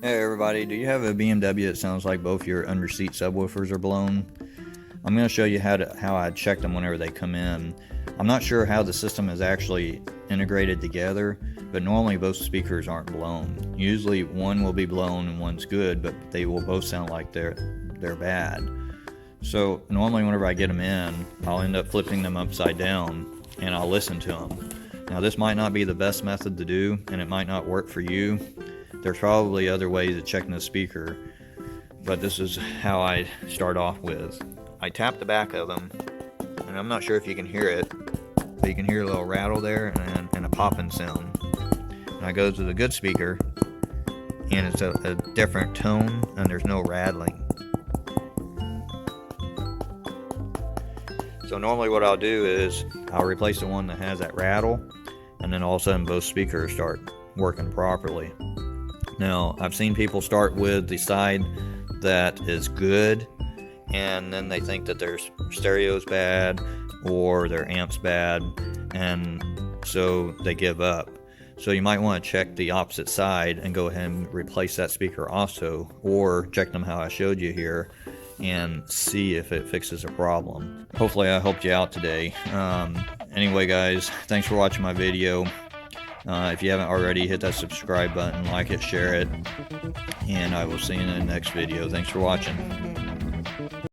Hey everybody, do you have a BMW that sounds like both your underseat subwoofers are blown? I'm going to show you how I check them whenever they come in. I'm not sure how the system is actually integrated together, but normally both speakers aren't blown. Usually one will be blown and one's good, but they will both sound like they're bad. So normally whenever I get them in, I'll end up flipping them upside down and I'll listen to them. Now this might not be the best method to do and it might not work for you. There's probably other ways of checking the speaker, but this is how I start off with. I tap the back of them, and I'm not sure if you can hear it, but you can hear a little rattle there and a popping sound. And I go to the good speaker, and it's a different tone, and there's no rattling. So normally what I'll do is I'll replace the one that has that rattle, and then all of a sudden both speakers start working properly. Now, I've seen people start with the side that is good, and then they think that their stereo's bad or their amp's bad, and so they give up. So you might want to check the opposite side and go ahead and replace that speaker also, or check them how I showed you here and see if it fixes a problem. Hopefully I helped you out today. Anyway guys, thanks for watching my video. If you haven't already, hit that subscribe button, like it, share it, and I will see you in the next video. Thanks for watching.